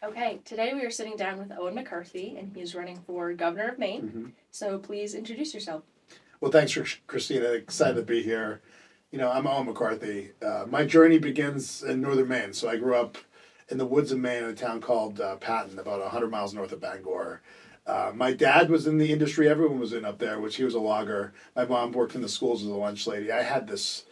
Okay, today we are sitting down with Owen McCarthy, and he's running for governor of Maine. Mm-hmm. So please introduce yourself. Well, thanks, Christina. Excited to be here. I'm Owen McCarthy. My journey begins in northern Maine. So I grew up in the woods of Maine in a town called Patton, about 100 miles north of Bangor. My dad was in the industry. Everyone was in up there, which he was a logger. My mom worked in the schools as a lunch lady. I had this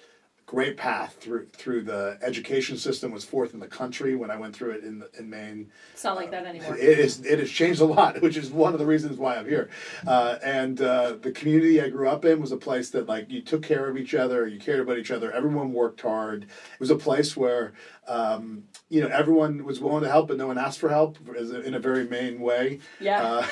great path through the education system. Was fourth in the country when I went through it in Maine. It's not like that anymore. It has changed a lot, which is one of the reasons why I'm here. And the community I grew up in was a place that you took care of each other, you cared about each other. Everyone worked hard. It was a place where everyone was willing to help, but no one asked for help in a very Maine way. Yeah.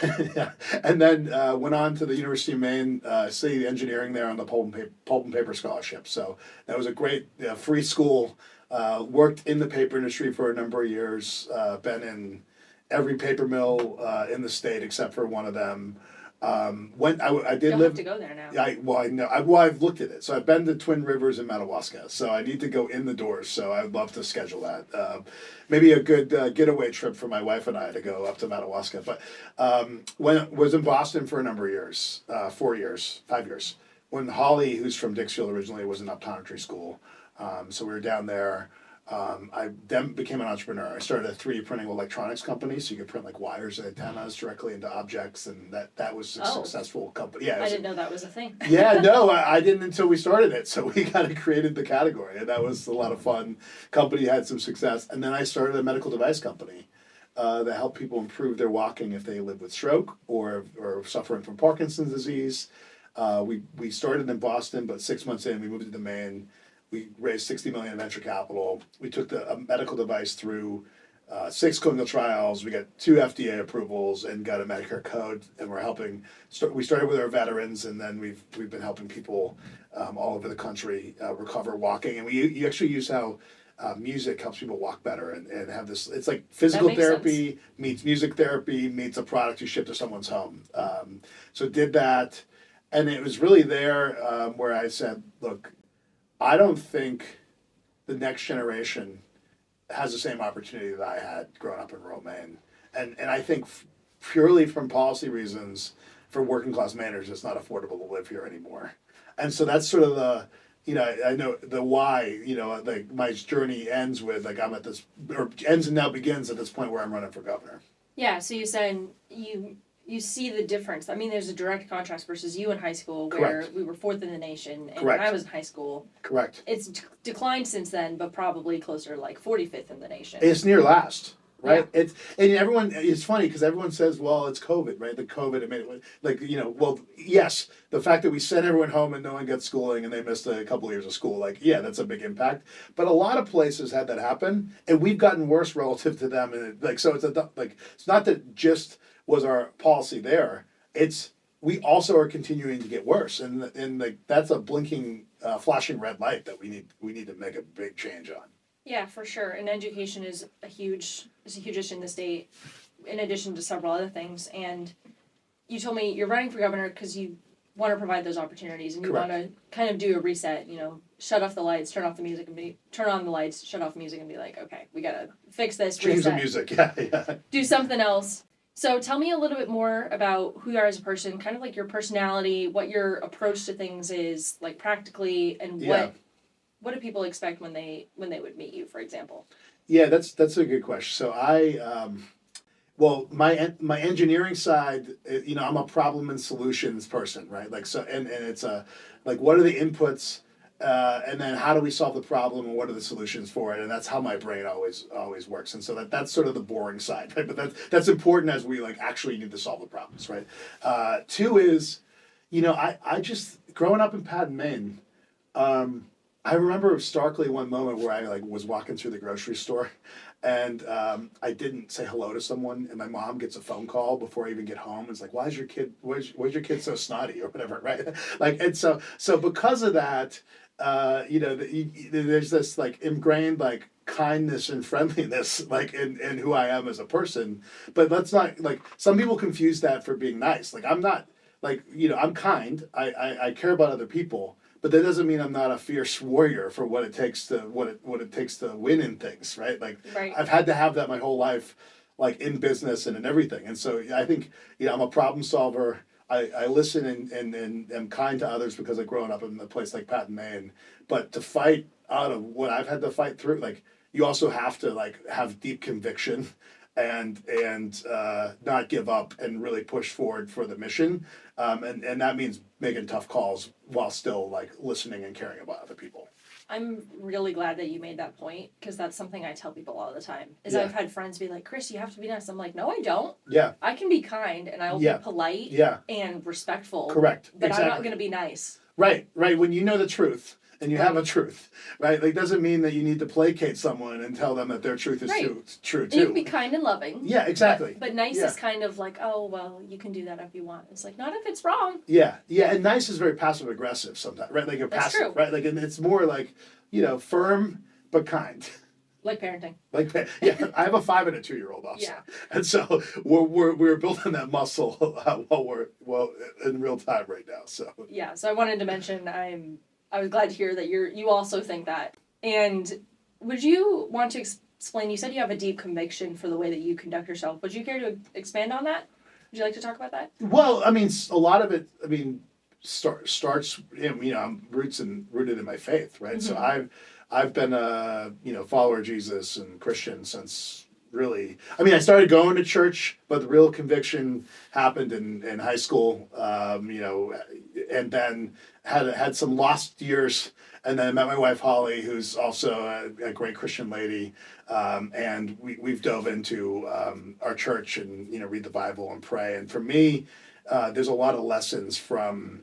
And then went on to the University of Maine, studied engineering there on the pulp and paper scholarship. So that was a great free school. Worked in the paper industry for a number of years. Been in every paper mill in the state except for one of them. When I did You'll live, have to go there now. I know. I've looked at it. So I've been to Twin Rivers and Madawaska. So I need to go in the doors. So I'd love to schedule that. Maybe a good getaway trip for my wife and I to go up to Madawaska. But when I was in Boston for a number of years, 4 years, 5 years. When Holly, who's from Dixfield originally, was in optometry school. So we were down there. I then became an entrepreneur. I started a 3D printing electronics company, so you could print wires and antennas directly into objects, and that was a successful company. Yeah, I didn't know that was a thing. Yeah, no, I didn't until we started it. So we kind of created the category, and that was a lot of fun. Company had some success, and then I started a medical device company that helped people improve their walking if they live with stroke or suffering from Parkinson's disease. We started in Boston, but 6 months in, we moved into Maine. We raised $60 million in venture capital. We took the medical device through 6 clinical trials. We got 2 FDA approvals and got a Medicare code. And we're helping. We started with our veterans, and then we've been helping people all over the country recover walking. And you actually use how music helps people walk better and have this. It's like physical therapy meets music therapy meets a product you ship to someone's home. So did that, and it was really there where I said, look, I don't think the next generation has the same opportunity that I had growing up in rural Maine. And I think purely from policy reasons, for working class Mainers, it's not affordable to live here anymore. And so that's sort of I know the why, my journey ends with, I'm at this, or ends and now begins at this point where I'm running for governor. Yeah, so you said you see the difference. I mean, there's a direct contrast versus you in high school where we were 4th in the nation, and when I was in high school, It's declined since then, but probably closer to 45th in the nation. It's near last, right? Yeah. It's funny because everyone says, well, it's COVID, right? The COVID, it made it, well, yes, the fact that we sent everyone home and no one got schooling and they missed a couple of years of school, that's a big impact. But a lot of places had that happen, and we've gotten worse relative to them, and so it's not that just was our policy there. It's we also are continuing to get worse, and that's a blinking, flashing red light that we need to make a big change on. Yeah, for sure. And education is a huge issue in the state, in addition to several other things. And you told me you're running for governor because you want to provide those opportunities, and you want to kind of do a reset. Shut off the lights, turn off the music, and turn on the lights, shut off the music, and be like, okay, we gotta fix this. Change reset, the music, yeah. Do something else. So tell me a little bit more about who you are as a person, kind of your personality, what your approach to things is, practically, and what do people expect when they would meet you, for example? Yeah, that's a good question. So my engineering side, I'm a problem and solutions person, right? And it's what are the inputs, and then how do we solve the problem, and what are the solutions for it? And that's how my brain always works. And so that's sort of the boring side, right? But that's important as we actually need to solve the problems, right? 2 is, I just growing up in Patton, Maine. I remember starkly one moment where I was walking through the grocery store, and I didn't say hello to someone, and my mom gets a phone call before I even get home. It's like, why's your kid so snotty or whatever, right? And so because of that, there's this ingrained kindness and friendliness in who I am as a person. But let's not some people confuse that for being nice. I'm not I'm kind. I care about other people. But that doesn't mean I'm not a fierce warrior for what it takes to win in things, right? Right. I've had to have that my whole life. like in business and in everything. And so I think, I'm a problem solver. I listen and am kind to others because I've grown up in a place like Patton, Maine. But to fight out of what I've had to fight through, like you also have to like have deep conviction and not give up and really push forward for the mission. And that means making tough calls while still like listening and caring about other people. I'm really glad that you made that point, because that's something I tell people all the time. Is Yeah. I've had friends be like, Chris, you have to be nice. I'm like, no, I don't. Yeah. I can be kind and I will Yeah. be polite Yeah. and respectful. Correct. But Exactly. I'm not going to be nice. Right. When you know the truth and you have Right. a truth, right? Like doesn't mean that you need to placate someone and tell them that their truth is Right. true And you too. can be kind and loving. Yeah, exactly. But nice Yeah. is kind of like, oh, well, you can do that if you want. It's like, not if it's wrong. Yeah, and nice is very passive aggressive sometimes, right? Like you're That's passive, true. right? Like, and it's more like, firm but kind. Like parenting. Like, yeah, I have a 5 and a 2-year-old also, Yeah. and so we're building that muscle while we're in real time right now. So Yeah, so I wanted to mention I was glad to hear that you also think that. And would you want to explain, you said you have a deep conviction for the way that you conduct yourself. Would you care to expand on that? Would you like to talk about that? well, I mean, a lot of it, starts. I'm rooted in my faith, right? So I've been a follower of Jesus and Christian since really. I mean, I started going to church, but the real conviction happened in high school. And then had some lost years, and then I met my wife Holly, who's also a great Christian lady, and we've dove into our church and read the Bible and pray. And for me, there's a lot of lessons from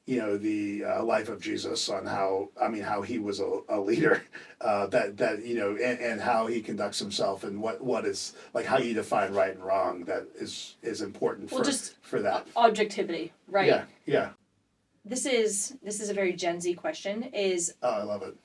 the life of Jesus on how he was a leader, and how he conducts himself, and what is like how you define right and wrong, that is important for that. Objectivity, right? Yeah. This is a very Gen Z question. Oh, I love it.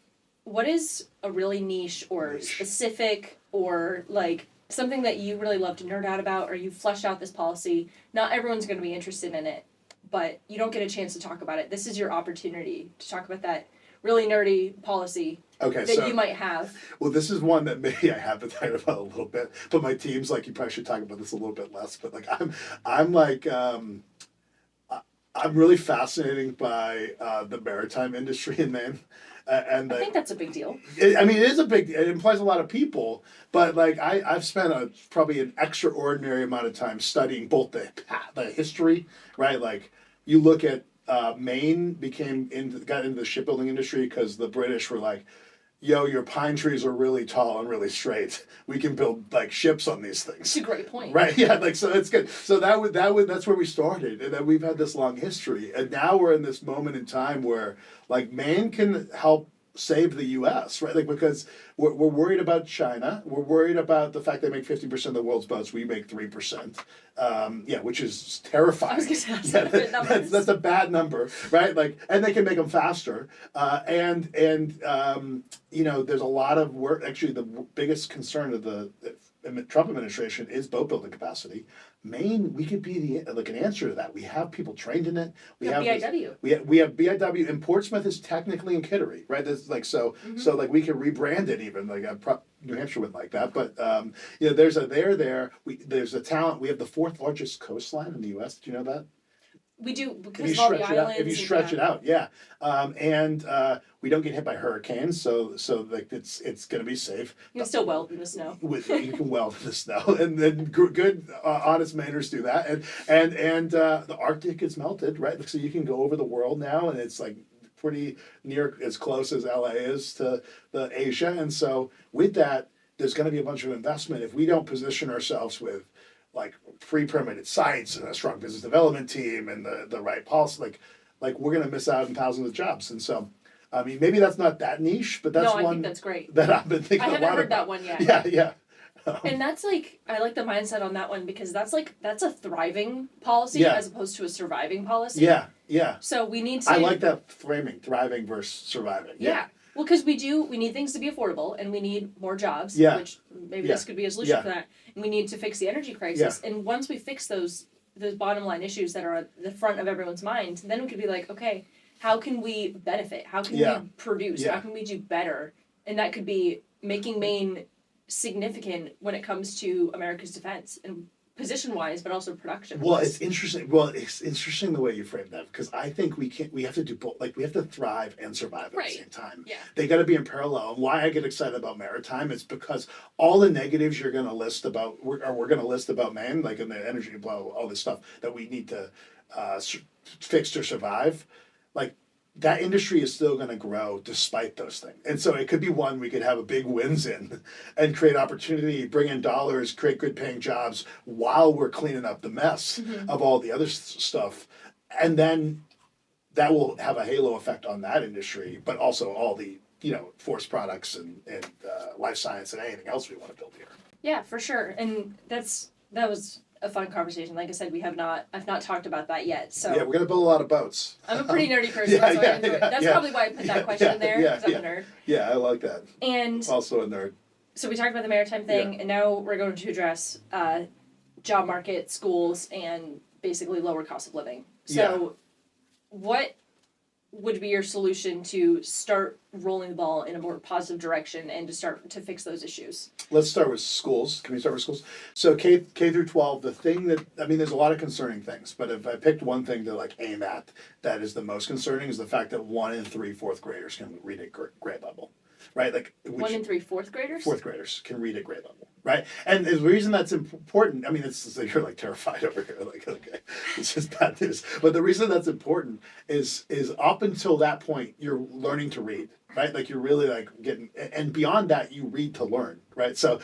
What is a really niche or specific or like something that you really love to nerd out about, or you fleshed out this policy? Not everyone's going to be interested in it, but you don't get a chance to talk about it. This is your opportunity to talk about that really nerdy policy that you might have. Well, this is one that maybe I have to talk about a little bit, but my team's like, you probably should talk about this a little bit less. But like, I'm really fascinated by the maritime industry in Maine. And I think that's a big deal. It is a big. It implies a lot of people, but like I've spent probably an extraordinary amount of time studying both the history, right? Like you look at Maine got into the shipbuilding industry because the British were like, yo, your pine trees are really tall and really straight. We can build like ships on these things. It's a great point. Right? Yeah. Like so, it's good. So that's where we started, and then we've had this long history, and now we're in this moment in time where like Maine can help save the U.S. right? Like because we're worried about China. We're worried about the fact they make 50% of the world's boats. We make 3%. Which is terrifying. I was going to say that's a bad number, right? Like, and they can make them faster. There's a lot of work. Actually, the biggest concern of the Trump administration is boat building capacity. Maine, we could be an answer to that. We have people trained in it. We have BIW. We have BIW, and Portsmouth is technically in Kittery, right? There's like so like we could rebrand it even. Like New Hampshire wouldn't like that, but there's a there. There's a talent. We have the 4th largest coastline in the U.S. Did you know that? We do, because of all the islands. If you stretch it out, yeah. We don't get hit by hurricanes, so like it's going to be safe. You can still weld in the snow. You can weld in the snow, and then good, honest Mainers do that. And the Arctic is melted, right? So you can go over the world now, and it's like pretty near as close as LA is to the Asia. And so with that, there's going to be a bunch of investment if we don't position ourselves with like pre-permitted sites and a strong business development team and the right policy, like we're gonna miss out on thousands of jobs. And so, I mean, maybe that's not that niche, but that's I one think that's great. that I've been thinking a lot about. I haven't heard that one yet. Yeah. And that's like, I like the mindset on that one, because that's a thriving policy as opposed to a surviving policy. Yeah. So we need to. I like that framing, thriving versus surviving. Yeah. Well, because we need things to be affordable, and we need more jobs, which maybe this could be a solution for that. And we need to fix the energy crisis. And once we fix those bottom line issues that are at the front of everyone's mind, then we could be like, okay, how can we benefit? How can we produce? How can we do better? And that could be making Maine significant when it comes to America's defense and position-wise, but also production. Well, it's interesting. Well, it's interesting the way you frame that, because I think we have to do both. Like, we have to thrive and survive at the same time. Yeah. They got to be in parallel. And why I get excited about maritime is because all the negatives you're going to list about, we're going to list about Maine, like in the energy, blah, all this stuff that we need to fix to survive. Like, that industry is still going to grow despite those things. And so it could be one we could have a big wins in and create opportunity, bring in dollars, create good paying jobs while we're cleaning up the mess of all the other stuff. And then that will have a halo effect on that industry, but also all the, forest products and life science and anything else we want to build here. Yeah, for sure. And that was a fun conversation. Like I said, I've not talked about that yet. So yeah, we're gonna build a lot of boats. I'm a pretty nerdy person, so I enjoy it. That's probably why I put that question in there, because I'm a nerd. Yeah, I like that. And also a nerd. So we talked about the maritime thing, and now we're going to address job market, schools, and basically lower cost of living. So what would be your solution to start rolling the ball in a more positive direction and to start to fix those issues? Let's start with schools. Can we start with schools? So K through 12, the thing that, there's a lot of concerning things, but if I picked one thing to aim at that is the most concerning is the fact that 1 in 3 fourth graders can read at grade level, right? 1 in 3 fourth graders? Fourth graders can read at grade level, right? And the reason that's important, it's you're terrified over here, okay, it's just bad news. But the reason that's important is up until that point, you're learning to read, right? You're really getting, and beyond that, you read to learn, right? So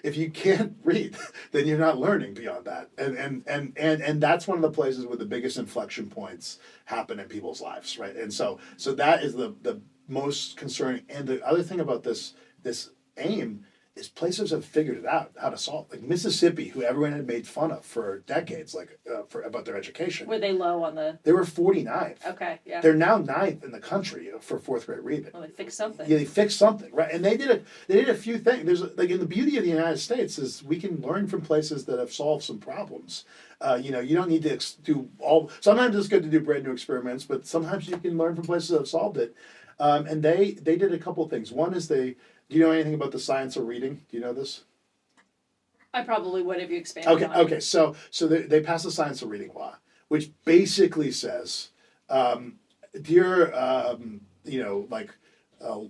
if you can't read, then you're not learning beyond that. And that's one of the places where the biggest inflection points happen in people's lives, right? And so that is the most concerning. And the other thing about this aim is places have figured it out how to solve. Mississippi, who everyone had made fun of for decades, about their education. Were they low on the? They were 49th. Okay, yeah. They're now 9th in the country for fourth grade reading. Well, they fixed something. Yeah, they fixed something, right? And they did a few things. There's and the beauty of the United States is we can learn from places that have solved some problems. You don't need to do all. Sometimes it's good to do brand new experiments, but sometimes you can learn from places that have solved it. And they did a couple of things. One is do you know anything about the science of reading? Do you know this? I probably would if you expanded on it. Okay. So they passed the science of reading law, which basically says, dear,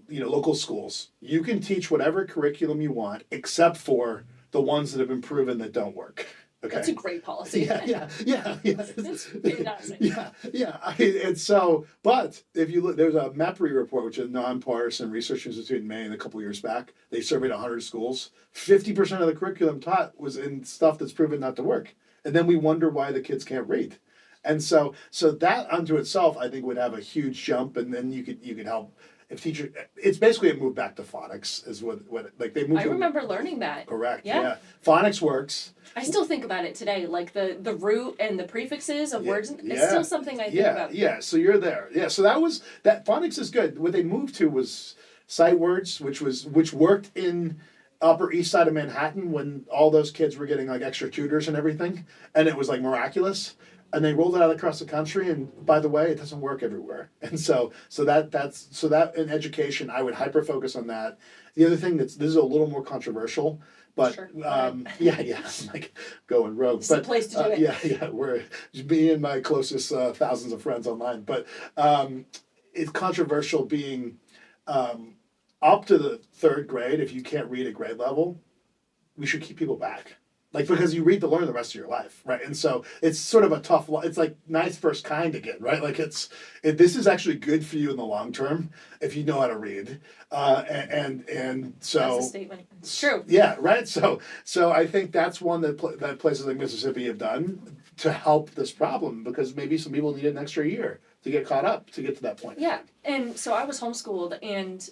local schools, you can teach whatever curriculum you want, except for the ones that have been proven that don't work. Okay. That's a great policy. Yeah. It's fantastic. And so, but if you look, there's a MEPRI report, which is a nonpartisan research institute in Maine a couple years back. They surveyed 100 schools. 50% of the curriculum taught was in stuff that's proven not to work. And then we wonder why the kids can't read. And so that unto itself, I think, would have a huge jump. And then you could help. If teacher, it's basically a move back to phonics is what they moved. I remember learning that. Correct. Yeah. Phonics works. I still think about it today, the root and the prefixes of words. It's still something I think about. Yeah. So you're there. Yeah. So that phonics is good. What they moved to was sight words, which worked in Upper East Side of Manhattan when all those kids were getting extra tutors and everything, and it was miraculous. And they rolled it out across the country, and by the way, it doesn't work everywhere. And so that in education, I would hyper focus on that. The other thing this is a little more controversial, but sure. Going rogue. It's the place to do it. Yeah, we're me and my closest thousands of friends online, but it's controversial being up to the 3rd grade. If you can't read at grade level, we should keep people back. Because you read to learn the rest of your life, right? And so it's sort of a tough. It's nice first kind again, right? This is actually good for you in the long term if you know how to read, and so that's a statement. It's true. Yeah, right. So I think that's one that places like Mississippi have done to help this problem, because maybe some people need an extra year to get caught up to get to that point. Yeah, and so I was homeschooled, and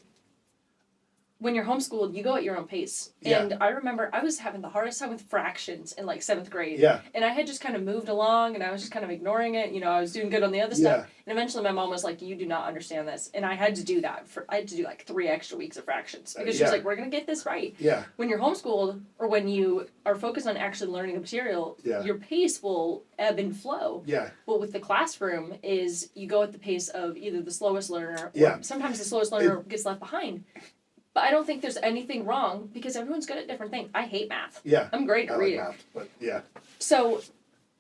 when you're homeschooled, you go at your own pace. Yeah. And I remember I was having the hardest time with fractions in 7th grade. Yeah. And I had just kind of moved along, and I was just kind of ignoring it. I was doing good on the other stuff. And eventually my mom was like, you do not understand this. And I had to do that. I had to do 3 extra weeks of fractions. Because she was like, we're going to get this right. Yeah. When you're homeschooled, or when you are focused on actually learning the material, your pace will ebb and flow. Yeah. But with the classroom is you go at the pace of either the slowest learner, or sometimes the slowest learner gets left behind. But I don't think there's anything wrong because everyone's good at different things. I hate math. Yeah. I'm great at reading. Math, but yeah. So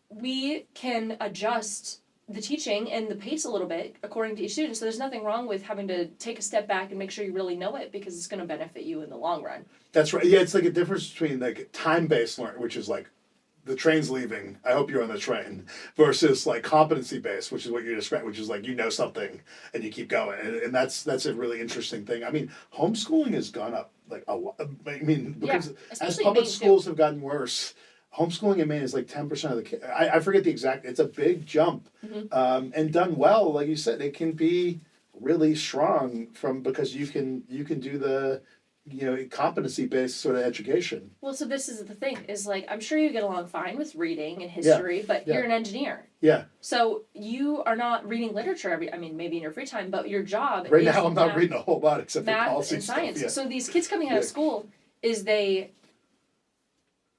we can adjust the teaching and the pace a little bit according to each student. So there's nothing wrong with having to take a step back and make sure you really know it because it's going to benefit you in the long run. That's right. Yeah, it's like a difference between like time-based learning, which is like the train's leaving, I hope you're on the train, versus like competency-based, which is what you're describing, which is like you know something and you keep going. And that's a really interesting thing. I mean, homeschooling has gone up like a lot. I mean, because as public schools have gotten worse, homeschooling in Maine is like 10% of the kids. I forget the exact, it's a big jump. And done well, like you said, it can be really strong because you can do the competency based sort of education. Well, so this is the thing is like I'm sure you get along fine with reading and history, but you're an engineer. Yeah. So you are not reading literature maybe in your free time, but your job right now I'm not reading a whole lot except math for policy and science. stuff. Yeah. So these kids coming out of school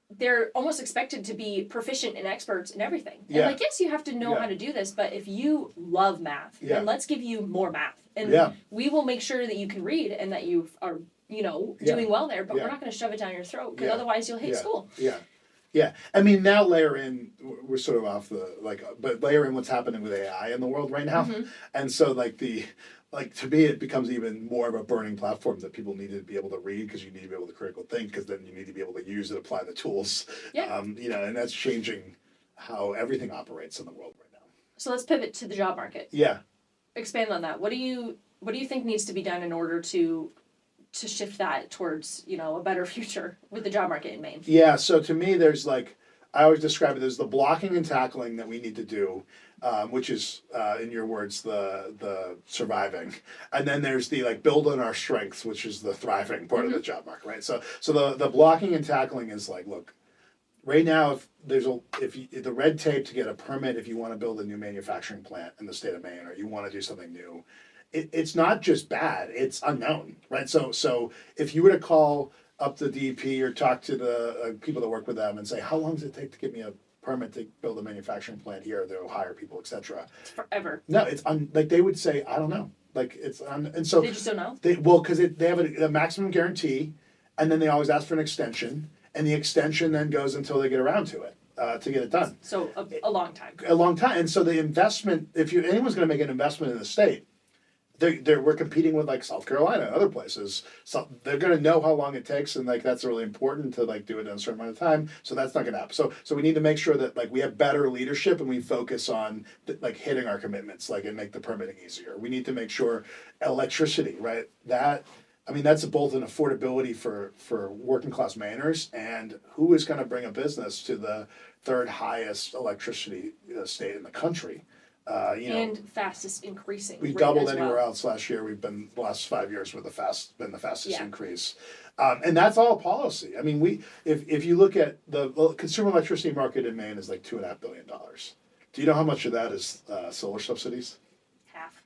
they're almost expected to be proficient and experts in everything. And like, yes, you have to know how to do this, but if you love math, then let's give you more math. And we will make sure that you can read and that you are, doing well there, but we're not going to shove it down your throat because otherwise you'll hate school. Yeah. I mean, now layer in, we're sort of off but layer in what's happening with AI in the world right now. And so to me, it becomes even more of a burning platform that people need to be able to read because you need to be able to critical think because then you need to be able to use and apply the tools. And that's changing how everything operates in the world right now. So let's pivot to the job market. Yeah. Expand on that. What do you think needs to be done in order to shift that towards, a better future with the job market in Maine? Yeah, so to me, there's I always describe it as the blocking and tackling that we need to do, which is, in your words, the surviving. And then there's the build on our strengths, which is the thriving part of the job market, right? So the blocking and tackling is look, right now, if the red tape to get a permit, if you want to build a new manufacturing plant in the state of Maine, or you want to do something new, it's not just bad, it's unknown, right? So if you were to call up the DP or talk to the people that work with them and say, how long does it take to get me a permit to build a manufacturing plant here? They'll hire people, etc. It's forever. No, it's they would say, I don't know. And so they just don't know. Because they have a maximum guarantee, and then they always ask for an extension, and the extension then goes until they get around to it. To get it done. So a long time. A long time, and so the investment. If anyone's going to make an investment in the state, we're competing with South Carolina and other places. So they're going to know how long it takes, and that's really important to do it in a certain amount of time. So that's not going to happen. So we need to make sure that we have better leadership and we focus on hitting our commitments, and make the permitting easier. We need to make sure electricity, right? That's both an affordability for working class Mainers, and who is going to bring a business to the third highest electricity state in the country. And fastest increasing. We doubled anywhere else last year. We've been the last 5 years been the fastest increase, and that's all policy. I mean, if you look at the consumer electricity market in Maine is $2.5 billion. Do you know how much of that is solar subsidies? Half.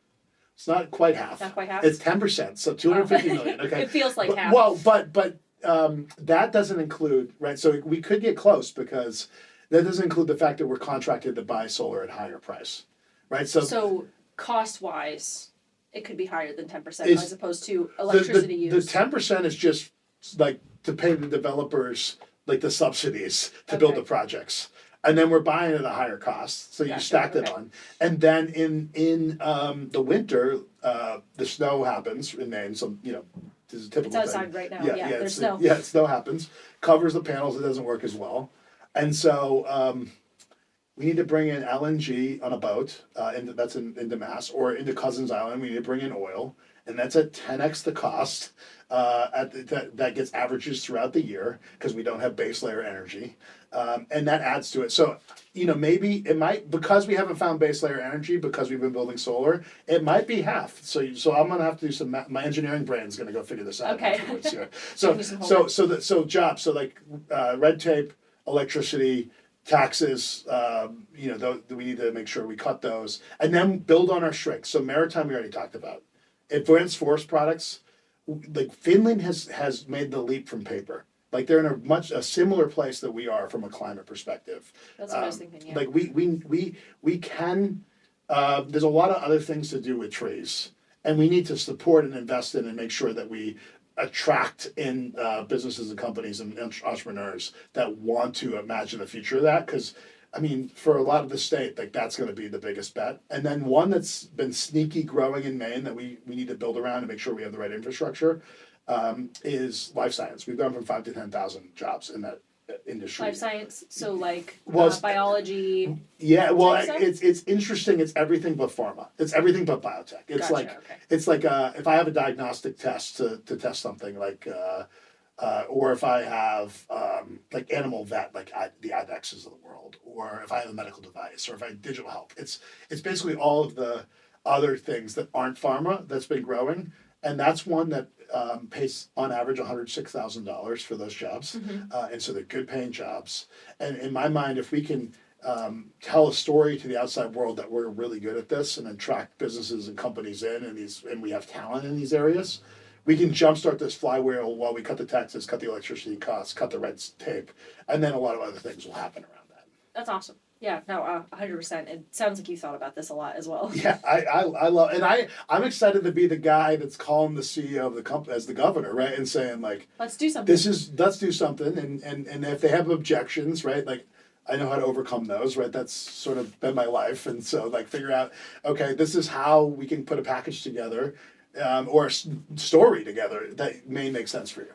It's not quite half. Not quite half. It's 10%, so $250 million. Okay. It feels like half. Well, but that doesn't include, right? So we could get close because that doesn't include the fact that we're contracted to buy solar at higher price. Right, so cost-wise, it could be higher than 10% as opposed to electricity use. The 10% is just to pay the developers the subsidies to build the projects, and then we're buying at a higher cost. So you stacked it on, and then in the winter, the snow happens in Maine. So this is a typical thing. It's outside right now. Yeah, there's snow. Snow happens, covers the panels. It doesn't work as well, and so. We need to bring in LNG on a boat, that's into Mass, or into Cousins Island. We need to bring in oil, and that's at 10x the cost. That gets averages throughout the year because we don't have base layer energy, and that adds to it. So, maybe it might, because we haven't found base layer energy because we've been building solar, it might be half. So I'm gonna have to do some. My engineering brain's gonna go figure this out. Okay. Afterwards, yeah. So jobs. So red tape, electricity. Taxes, we need to make sure we cut those, and then build on our strengths. So maritime, we already talked about. Advanced forest products, Finland has made the leap from paper. They're in a similar place that we are from a climate perspective. That's what I was thinking. Yeah. We can. There's a lot of other things to do with trees, and we need to support and invest in and make sure that we attract in businesses and companies and entrepreneurs that want to imagine the future of that. Because I mean, for a lot of the state, like that's going to be the biggest bet. And then one that's been sneaky growing in Maine that we need to build around to make sure we have the right infrastructure is life science. We've gone from 5,000 to 10,000 jobs in that industry. Life science, so like Well, biology. Yeah, well, type stuff? it's interesting. It's everything but pharma. It's everything but biotech. It's Gotcha, like okay. it's like if I have a diagnostic test to test something like. Or if I have like animal vet, like the IDEXs of the world, or if I have a medical device, or if I have digital health, it's basically all of the other things that aren't pharma that's been growing, and that's one that pays on average $106,000 for those jobs, and so they're good paying jobs. And in my mind, if we can tell a story to the outside world that we're really good at this and attract businesses and companies in, and we have talent in these areas. We can jumpstart this flywheel while we cut the taxes, cut the electricity costs, cut the red tape, and then a lot of other things will happen around that. That's awesome. Yeah, no, 100%. It sounds like you thought about this a lot as well. Yeah, I love, and I'm excited to be the guy that's calling the CEO of the company as the governor, right, and saying like, Let's do something. let's do something, and if they have objections, right, like. I know how to overcome those, right? That's sort of been my life, and so like figure out, okay, this is how we can put a package together. Or a story together that may make sense for you.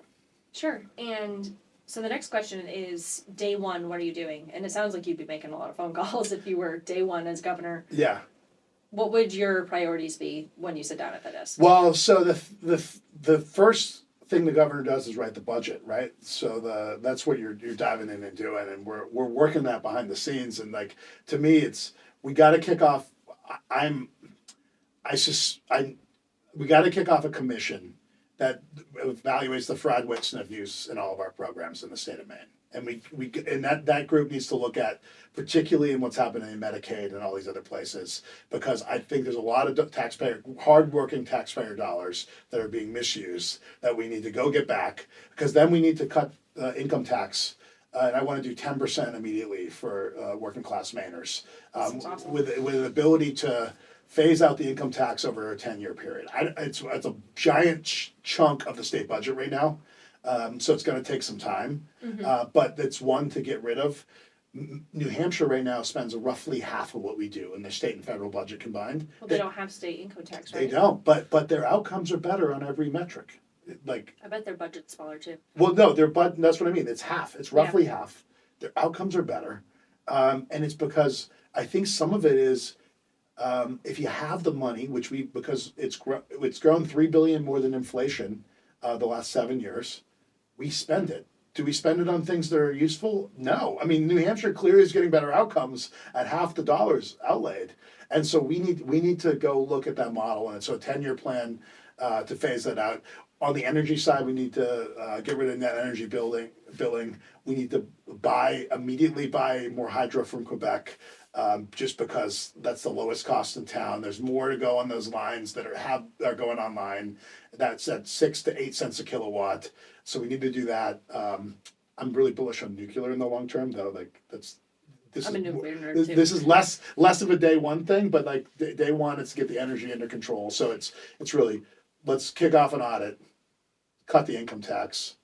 Sure. And so the next question is day one, what are you doing? And it sounds like you'd be making a lot of phone calls if you were day one as governor. Yeah. What would your priorities be when you sit down at the desk? Well, so the first thing the governor does is write the budget, right? So that's what you're diving in and doing, and we're working that behind the scenes. And like to me, we got to kick off. We got to kick off a commission that evaluates the fraud, waste, and abuse in all of our programs in the state of Maine. And that group needs to look at, particularly in what's happening in Medicaid and all these other places, because I think there's a lot of hardworking taxpayer dollars that are being misused that we need to go get back, because then we need to cut income tax. And I want to do 10% immediately for working class Mainers, awesome. with an ability to phase out the income tax over a 10-year period. It's a giant chunk of the state budget right now, so it's going to take some time. But it's one to get rid of. New Hampshire right now spends roughly half of what we do in the state and federal budget combined. Well, they don't have state income tax, right? They don't, but their outcomes are better on every metric. Like I bet their budget's smaller too. well, no, that's what I mean. It's half. It's roughly half. Their outcomes are better, and it's because I think some of it is. If you have the money, because it's grown $3 billion more than inflation the last 7 years, we spend it. Do we spend it on things that are useful? No. I mean, New Hampshire clearly is getting better outcomes at half the dollars outlaid, and so we need to go look at that model, and so a 10-year plan to phase that out. On the energy side, we need to get rid of net energy billing. We need to immediately buy more hydro from Quebec. Just because that's the lowest cost in town. There's more to go on those lines that are going online. That's at 6 to 8 cents a kilowatt. So we need to do that. I'm really bullish on nuclear in the long term, though. Like I'm a nuclear nerd too. This is less of a day one thing, but like day one, it's to get the energy under control. So it's really let's kick off an audit, cut the income tax,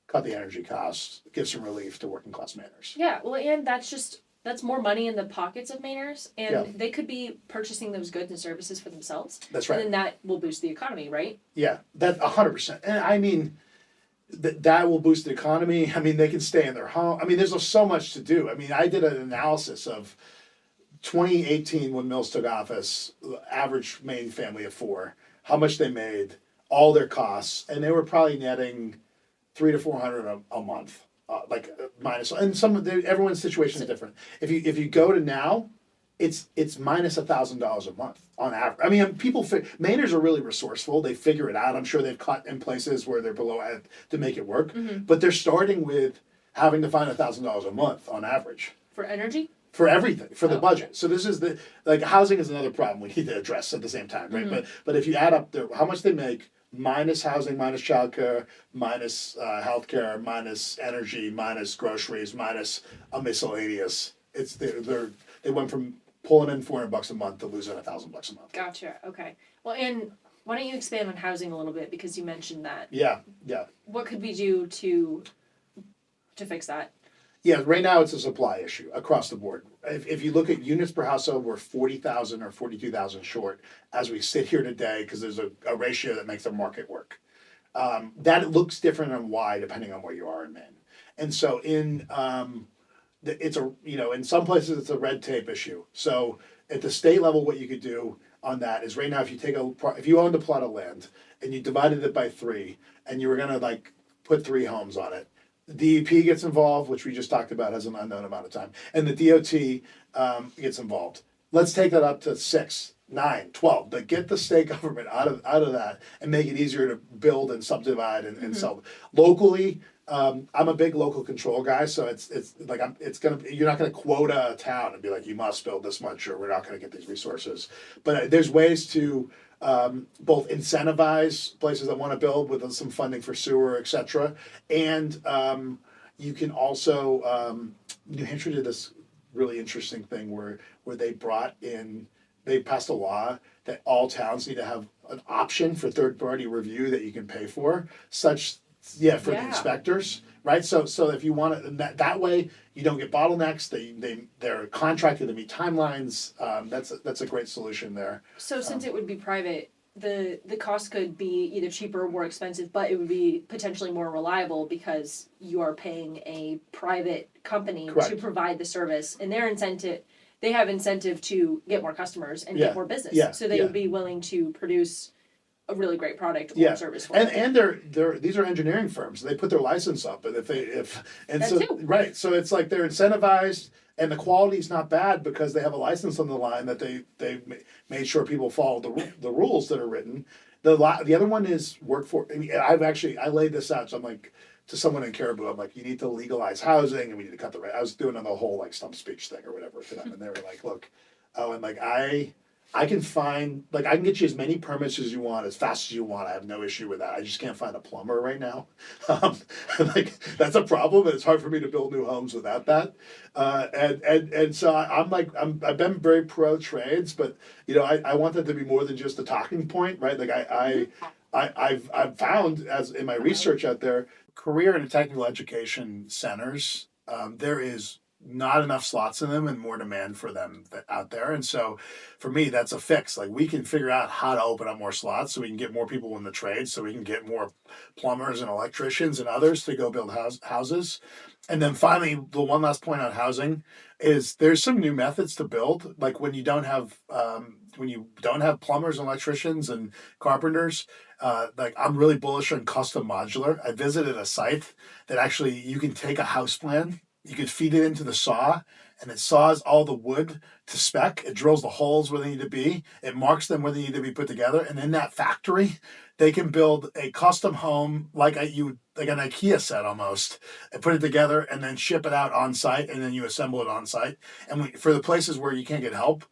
cut the energy costs, give some relief to working class Mainers. Yeah, well, and that's more money in the pockets of Mainers, and they could be purchasing those goods and services for themselves. That's right. And then that will boost the economy, right? Yeah, that 100%. And I mean, that will boost the economy. I mean, they can stay in their home. I mean, there's so much to do. I mean, I did an analysis of 2018 when Mills took office, average Maine family of 4, how much they made, all their costs, and they were probably netting $300 to $400 a month. Minus, and everyone's situation is different. If you go to now, it's minus $1,000 a month on average. I mean, Mainers are really resourceful. They figure it out. I'm sure they've cut in places where they're below to make it work. But they're starting with having to find $1,000 a month on average For energy? for everything, for the budget. So this is housing is another problem we need to address at the same time, right? But if you add up how much they make, minus housing, minus childcare, minus healthcare, minus energy, minus groceries, minus a miscellaneous. They went from pulling in $400 a month to losing $1,000 a month. Gotcha. Okay. Well, and Why don't you expand on housing a little bit, because you mentioned that. Yeah. What could we do to fix that? Yeah, right now it's a supply issue across the board. If you look at units per household, we're 40,000 or 42,000 short as we sit here today because there's a ratio that makes the market work. That looks different on why depending on where you are in Maine. And so in in some places it's a red tape issue. So at the state level, what you could do on that is right now if you owned a plot of land and you divided it by 3 and you were gonna like put 3 homes on it, the DEP gets involved, which we just talked about has an unknown amount of time, and the DOT gets involved. Let's take that up to 6, 9, 12. But get the state government out of that and make it easier to build and subdivide and sell locally. I'm a big local control guy, so it's like you're not gonna quota a town and be like you must build this much or we're not gonna get these resources. But there's ways to both incentivize places that want to build with some funding for sewer, et cetera, and you can also New Hampshire did this really interesting thing where they passed a law that all towns need to have an option for third-party review that you can pay for, the inspectors, right? So if you want it that way, you don't get bottlenecks. They're contracted to meet timelines. That's a great solution there. So since it would be private, the cost could be either cheaper or more expensive, but it would be potentially more reliable because you are paying a private company to provide the service, and they have incentive to get more customers and get more business. Yeah. So they would be willing to produce a really great product or service for and these are engineering firms. They put their license up, and so it's like they're incentivized, and the quality's not bad because they have a license on the line that they made sure people follow the rules that are written. The other one is workforce. I mean, I laid this out. So I'm like to someone in Caribou, I'm like, you need to legalize housing, and we need to cut the rent. I was doing on the whole like stump speech thing or whatever to them, and they were like, look, and like I can I can get you as many permits as you want, as fast as you want. I have no issue with that. I just can't find a plumber right now. That's a problem. It's hard for me to build new homes without that. And so I've been very pro trades, but I want that to be more than just a talking point, right? Like I've found as in my research out there, career and technical education centers, there is not enough slots in them and more demand for them out there. And so for me, that's a fix. Like we can figure out how to open up more slots so we can get more people in the trade, so we can get more plumbers and electricians and others to go build houses. And then finally, the one last point on housing is there's some new methods to build. Like when you don't have plumbers and electricians and carpenters, like I'm really bullish on custom modular. I visited a site that actually you can take a house plan, you can feed it into the saw, and it saws all the wood to spec. It drills the holes where they need to be. It marks them where they need to be put together. And in that factory, they can build a custom home like an IKEA set almost, and put it together and then ship it out on site, and then you assemble it on site. And for the places where you can't get help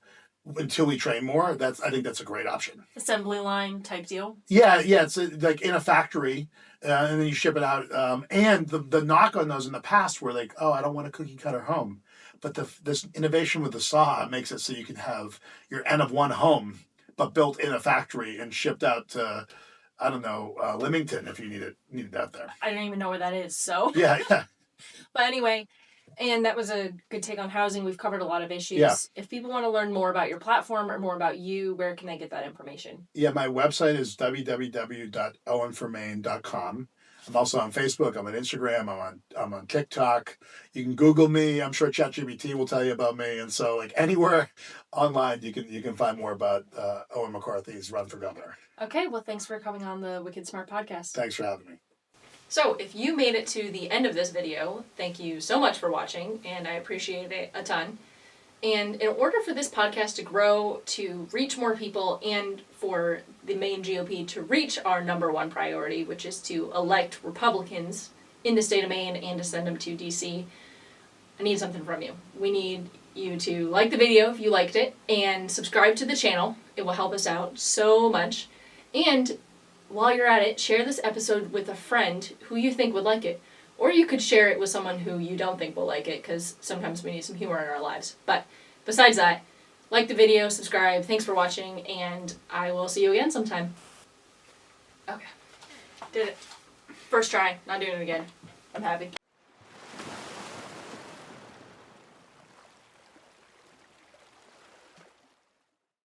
until we train more, I think that's a great option. Assembly line type deal. Yeah, it's like in a factory. And then you ship it out. And the knock on those in the past were like, oh, I don't want a cookie cutter home. But this innovation with the saw makes it so you can have your N of one home, but built in a factory and shipped out to, I don't know, Leamington if you need it out there. I don't even know where that is, so. Yeah. But anyway, and that was a good take on housing. We've covered a lot of issues. Yeah. If people want to learn more about your platform or more about you, where can they get that information? Yeah, my website is www.owenformaine.com. I'm also on Facebook. I'm on Instagram. I'm on TikTok. You can Google me. I'm sure ChatGPT will tell you about me. And so, like anywhere online, you can find more about Owen McCarthy's run for governor. Okay, well, thanks for coming on the Wicked Smart podcast. Thanks for having me. So, if you made it to the end of this video, thank you so much for watching, and I appreciate it a ton. And in order for this podcast to grow, to reach more people, and for the Maine GOP to reach our number one priority, which is to elect Republicans in the state of Maine and to send them to DC, I need something from you. We need you to like the video if you liked it, and subscribe to the channel. It will help us out so much. And while you're at it, share this episode with a friend who you think would like it. Or you could share it with someone who you don't think will like it, because sometimes we need some humor in our lives. But besides that, like the video, subscribe, thanks for watching, and I will see you again sometime. Okay. Did it. First try. Not doing it again. I'm happy.